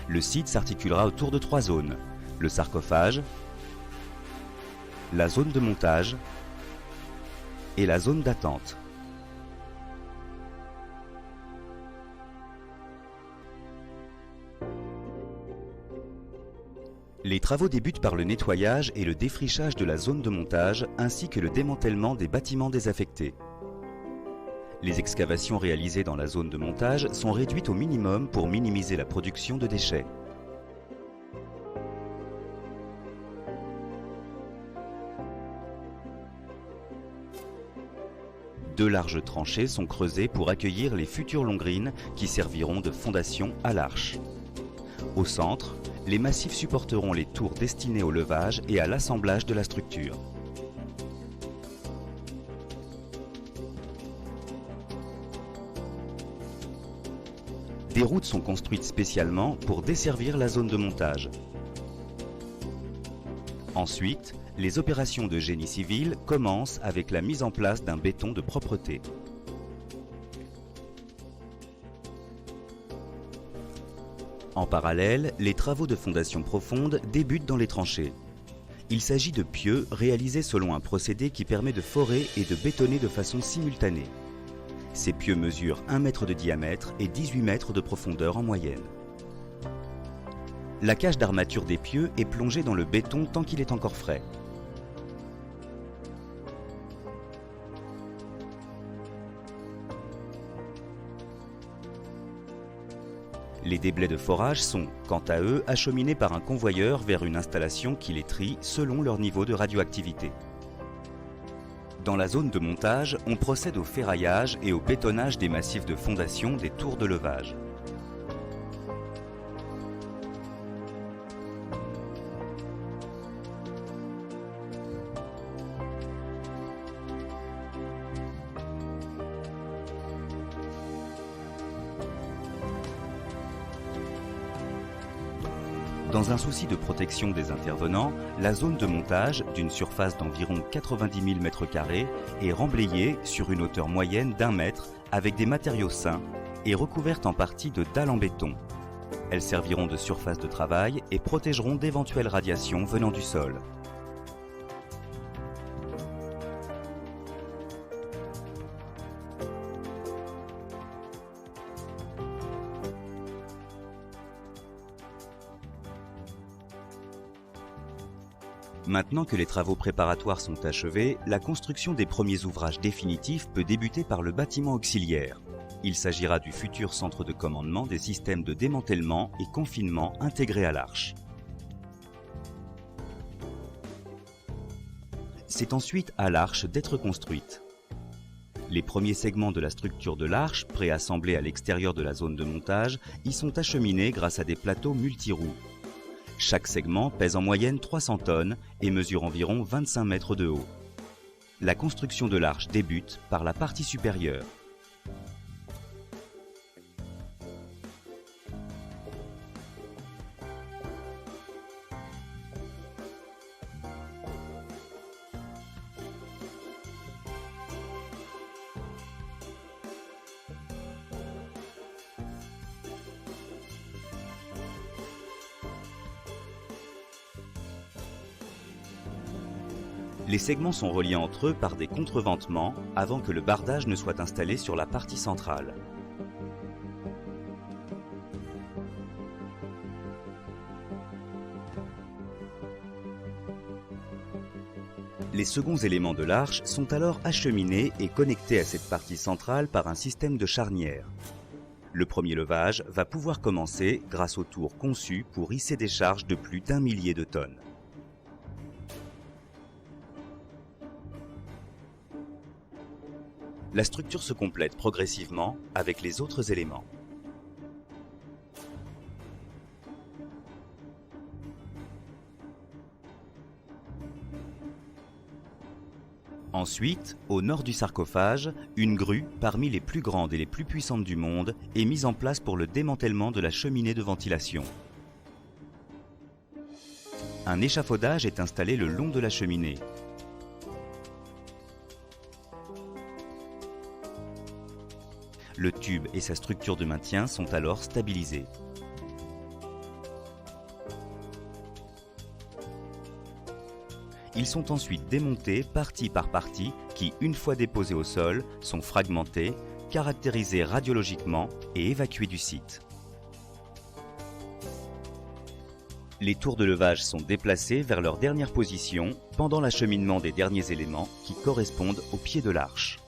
Le site s'articulera autour de 3 zones: le sarcophage, la zone de montage et la zone d'attente. Les travaux débutent par le nettoyage et le défrichage de la zone de montage ainsi que le démantèlement des bâtiments désaffectés. Les excavations réalisées dans la zone de montage sont réduites au minimum pour minimiser la production de déchets. Deux larges tranchées sont creusées pour accueillir les futures longrines qui serviront de fondation à l'arche. Au centre, les massifs supporteront les tours destinées au levage et à l'assemblage de la structure. Des routes sont construites spécialement pour desservir la zone de montage. Ensuite, les opérations de génie civil commencent avec la mise en place d'un béton de propreté. En parallèle, les travaux de fondation profonde débutent dans les tranchées. Il s'agit de pieux réalisés selon un procédé qui permet de forer et de bétonner de façon simultanée. Ces pieux mesurent 1 mètre de diamètre et 18 mètres de profondeur en moyenne. La cage d'armature des pieux est plongée dans le béton tant qu'il est encore frais. Les déblais de forage sont, quant à eux, acheminés par un convoyeur vers une installation qui les trie selon leur niveau de radioactivité. Dans la zone de montage, on procède au ferraillage et au bétonnage des massifs de fondation des tours de levage. Dans un souci de protection des intervenants, la zone de montage, d'une surface d'environ 90 000 m², est remblayée sur une hauteur moyenne d'1 mètre avec des matériaux sains et recouverte en partie de dalles en béton. Elles serviront de surface de travail et protégeront d'éventuelles radiations venant du sol. Maintenant que les travaux préparatoires sont achevés, la construction des premiers ouvrages définitifs peut débuter par le bâtiment auxiliaire. Il s'agira du futur centre de commandement des systèmes de démantèlement et confinement intégrés à l'arche. C'est ensuite à l'arche d'être construite. Les premiers segments de la structure de l'arche, préassemblés à l'extérieur de la zone de montage, y sont acheminés grâce à des plateaux multiroues. Chaque segment pèse en moyenne 300 tonnes et mesure environ 25 mètres de haut. La construction de l'arche débute par la partie supérieure. Les segments sont reliés entre eux par des contreventements avant que le bardage ne soit installé sur la partie centrale. Les seconds éléments de l'arche sont alors acheminés et connectés à cette partie centrale par un système de charnières. Le premier levage va pouvoir commencer grâce aux tours conçus pour hisser des charges de plus d'1 millier de tonnes. La structure se complète progressivement avec les autres éléments. Ensuite, au nord du sarcophage, une grue, parmi les plus grandes et les plus puissantes du monde, est mise en place pour le démantèlement de la cheminée de ventilation. Un échafaudage est installé le long de la cheminée. Le tube et sa structure de maintien sont alors stabilisés. Ils sont ensuite démontés partie par partie qui, une fois déposés au sol, sont fragmentés, caractérisés radiologiquement et évacués du site. Les tours de levage sont déplacés vers leur dernière position pendant l'acheminement des derniers éléments qui correspondent au pied de l'arche.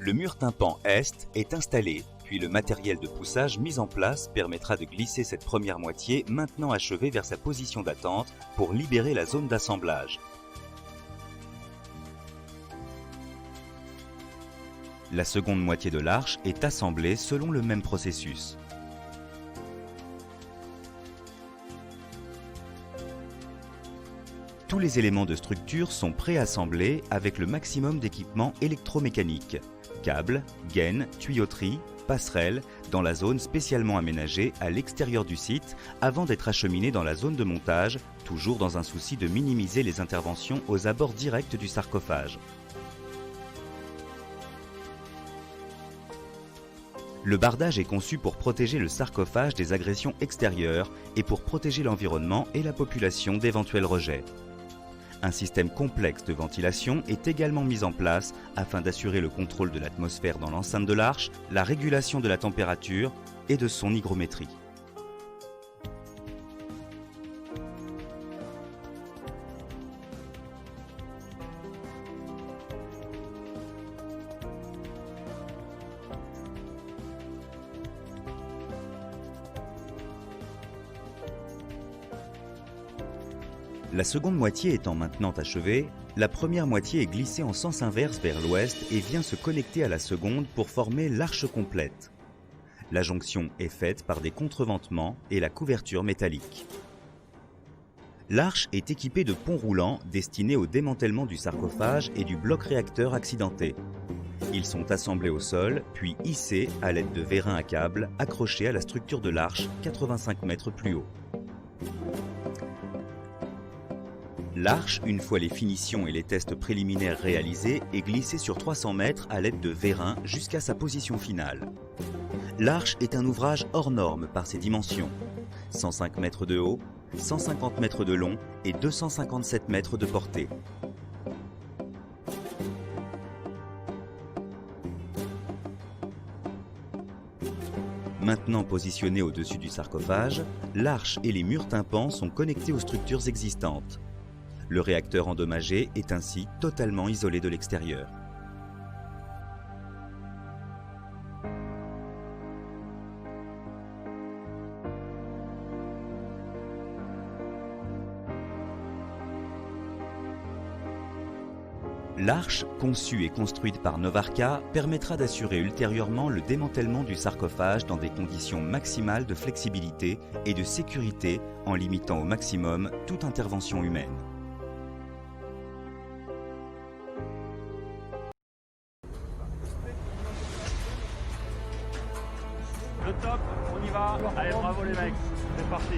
Le mur tympan est installé, puis le matériel de poussage mis en place permettra de glisser cette première moitié maintenant achevée vers sa position d'attente pour libérer la zone d'assemblage. La seconde moitié de l'arche est assemblée selon le même processus. Tous les éléments de structure sont préassemblés avec le maximum d'équipements électromécaniques. Câbles, gaines, tuyauteries, passerelles, dans la zone spécialement aménagée à l'extérieur du site avant d'être acheminés dans la zone de montage, toujours dans un souci de minimiser les interventions aux abords directs du sarcophage. Le bardage est conçu pour protéger le sarcophage des agressions extérieures et pour protéger l'environnement et la population d'éventuels rejets. Un système complexe de ventilation est également mis en place afin d'assurer le contrôle de l'atmosphère dans l'enceinte de l'arche, la régulation de la température et de son hygrométrie. La seconde moitié étant maintenant achevée, la première moitié est glissée en sens inverse vers l'ouest et vient se connecter à la seconde pour former l'arche complète. La jonction est faite par des contreventements et la couverture métallique. L'arche est équipée de ponts roulants destinés au démantèlement du sarcophage et du bloc réacteur accidenté. Ils sont assemblés au sol, puis hissés à l'aide de vérins à câbles accrochés à la structure de l'arche 85 mètres plus haut. L'arche, une fois les finitions et les tests préliminaires réalisés, est glissée sur 300 mètres à l'aide de vérins jusqu'à sa position finale. L'arche est un ouvrage hors norme par ses dimensions. 105 mètres de haut, 150 mètres de long et 257 mètres de portée. Maintenant positionnée au-dessus du sarcophage, l'arche et les murs tympans sont connectés aux structures existantes. Le réacteur endommagé est ainsi totalement isolé de l'extérieur. L'arche, conçue et construite par Novarca, permettra d'assurer ultérieurement le démantèlement du sarcophage dans des conditions maximales de flexibilité et de sécurité en limitant au maximum toute intervention humaine. Le top, on y va. Allez, bravo les mecs, c'est parti.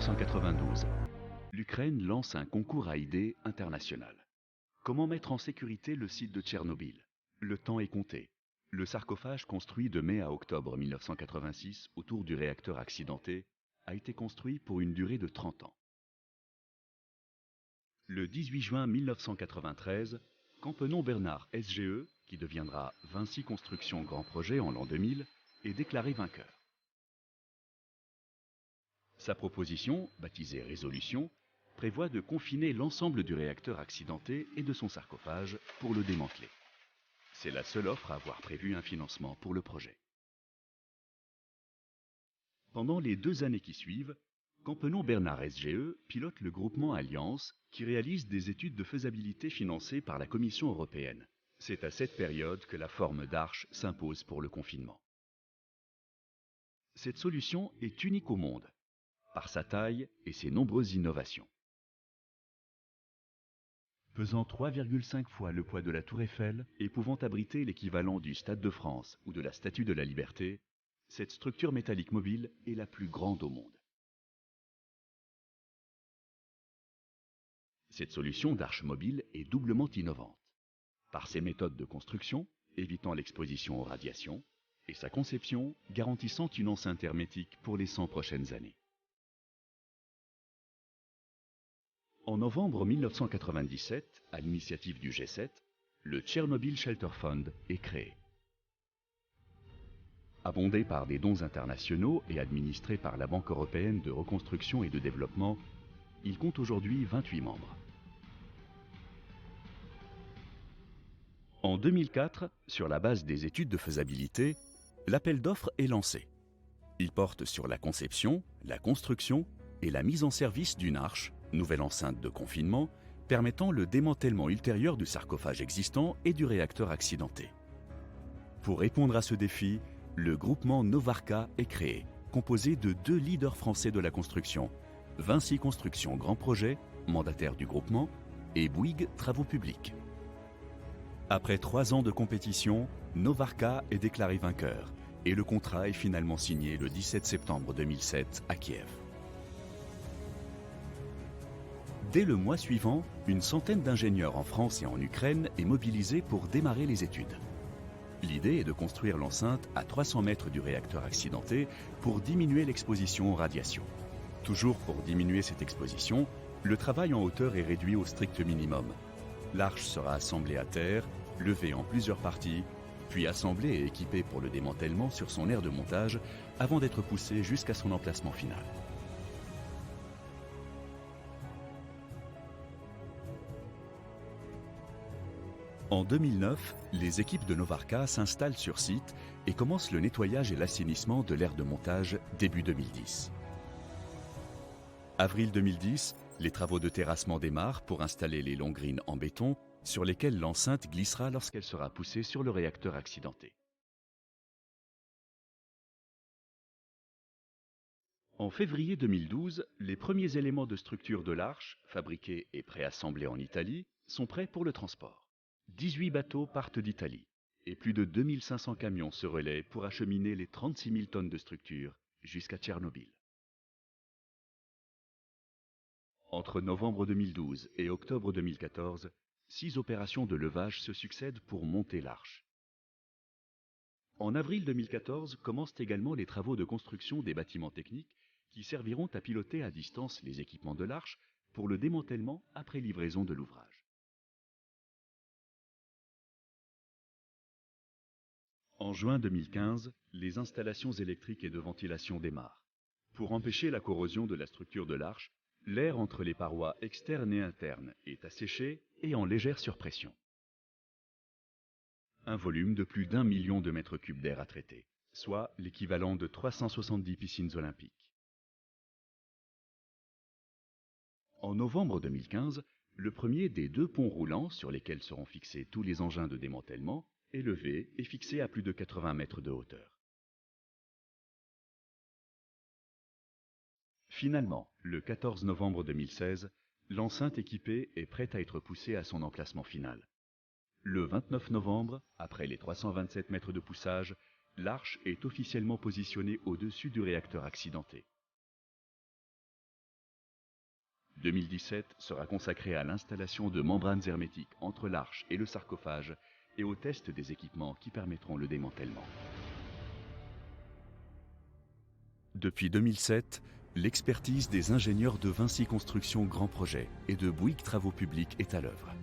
1992. L'Ukraine lance un concours à idées international. Comment mettre en sécurité le site de Tchernobyl? Le temps est compté. Le sarcophage construit de mai à octobre 1986 autour du réacteur accidenté a été construit pour une durée de 30 ans. Le 18 juin 1993, Campenon Bernard SGE, qui deviendra Vinci Construction Grand Projet en l'an 2000, est déclaré vainqueur. Sa proposition, baptisée Résolution, prévoit de confiner l'ensemble du réacteur accidenté et de son sarcophage pour le démanteler. C'est la seule offre à avoir prévu un financement pour le projet. Pendant les 2 années qui suivent, Campenon Bernard SGE pilote le groupement Alliance qui réalise des études de faisabilité financées par la Commission européenne. C'est à cette période que la forme d'arche s'impose pour le confinement. Cette solution est unique au monde, par sa taille et ses nombreuses innovations. Pesant 3,5 fois le poids de la Tour Eiffel et pouvant abriter l'équivalent du Stade de France ou de la Statue de la Liberté, cette structure métallique mobile est la plus grande au monde. Cette solution d'arche mobile est doublement innovante, par ses méthodes de construction, évitant l'exposition aux radiations, et sa conception garantissant une enceinte hermétique pour les 100 prochaines années. En novembre 1997, à l'initiative du G7, le Chernobyl Shelter Fund est créé. Abondé par des dons internationaux et administré par la Banque européenne de reconstruction et de développement, il compte aujourd'hui 28 membres. En 2004, sur la base des études de faisabilité, l'appel d'offres est lancé. Il porte sur la conception, la construction et la mise en service d'une arche, nouvelle enceinte de confinement, permettant le démantèlement ultérieur du sarcophage existant et du réacteur accidenté. Pour répondre à ce défi, le groupement Novarka est créé, composé de 2 leaders français de la construction, Vinci Construction Grand Projet, mandataire du groupement, et Bouygues Travaux Publics. Après 3 ans de compétition, Novarka est déclaré vainqueur et le contrat est finalement signé le 17 septembre 2007 à Kiev. Dès le mois suivant, une centaine d'ingénieurs en France et en Ukraine est mobilisée pour démarrer les études. L'idée est de construire l'enceinte à 300 mètres du réacteur accidenté pour diminuer l'exposition aux radiations. Toujours pour diminuer cette exposition, le travail en hauteur est réduit au strict minimum. L'arche sera assemblée à terre, levée en plusieurs parties, puis assemblée et équipée pour le démantèlement sur son aire de montage avant d'être poussée jusqu'à son emplacement final. En 2009, les équipes de Novarka s'installent sur site et commencent le nettoyage et l'assainissement de l'aire de montage début 2010. Avril 2010, les travaux de terrassement démarrent pour installer les longues grines en béton sur lesquelles l'enceinte glissera lorsqu'elle sera poussée sur le réacteur accidenté. En février 2012, les premiers éléments de structure de l'arche, fabriqués et préassemblés en Italie, sont prêts pour le transport. 18 bateaux partent d'Italie et plus de 2500 camions se relaient pour acheminer les 36 000 tonnes de structure jusqu'à Tchernobyl. Entre novembre 2012 et octobre 2014, 6 opérations de levage se succèdent pour monter l'arche. En avril 2014 commencent également les travaux de construction des bâtiments techniques qui serviront à piloter à distance les équipements de l'arche pour le démantèlement après livraison de l'ouvrage. En juin 2015, les installations électriques et de ventilation démarrent. Pour empêcher la corrosion de la structure de l'arche, l'air entre les parois externes et internes est asséché et en légère surpression. Un volume de plus d'1 million de mètres cubes d'air à traiter, soit l'équivalent de 370 piscines olympiques. En novembre 2015, le premier des 2 ponts roulants sur lesquels seront fixés tous les engins de démantèlement est levé et fixé à plus de 80 mètres de hauteur. Finalement, le 14 novembre 2016, l'enceinte équipée est prête à être poussée à son emplacement final. Le 29 novembre, après les 327 mètres de poussage, l'arche est officiellement positionnée au-dessus du réacteur accidenté. 2017 sera consacré à l'installation de membranes hermétiques entre l'arche et le sarcophage et au test des équipements qui permettront le démantèlement. Depuis 2007, l'expertise des ingénieurs de Vinci Construction Grand Projet et de Bouygues Travaux Publics est à l'œuvre.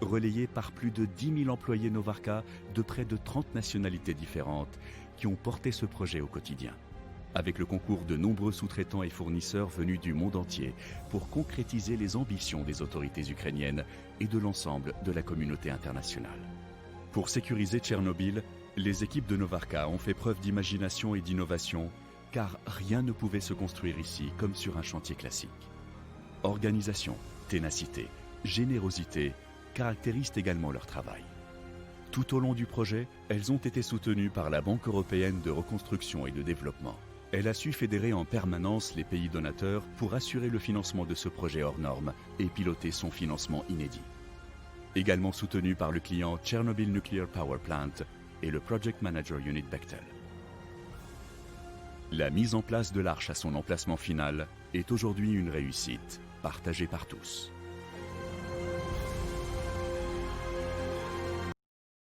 Relayée par plus de 10 000 employés Novarca de près de 30 nationalités différentes qui ont porté ce projet au quotidien. Avec le concours de nombreux sous-traitants et fournisseurs venus du monde entier pour concrétiser les ambitions des autorités ukrainiennes et de l'ensemble de la communauté internationale. Pour sécuriser Tchernobyl, les équipes de Novarca ont fait preuve d'imagination et d'innovation, car rien ne pouvait se construire ici comme sur un chantier classique. Organisation, ténacité, générosité caractérisent également leur travail. Tout au long du projet, elles ont été soutenues par la Banque européenne de reconstruction et de développement. Elle a su fédérer en permanence les pays donateurs pour assurer le financement de ce projet hors norme et piloter son financement inédit. Également soutenu par le client Chernobyl Nuclear Power Plant et le Project Manager Unit Bechtel. La mise en place de l'arche à son emplacement final est aujourd'hui une réussite, partagée par tous.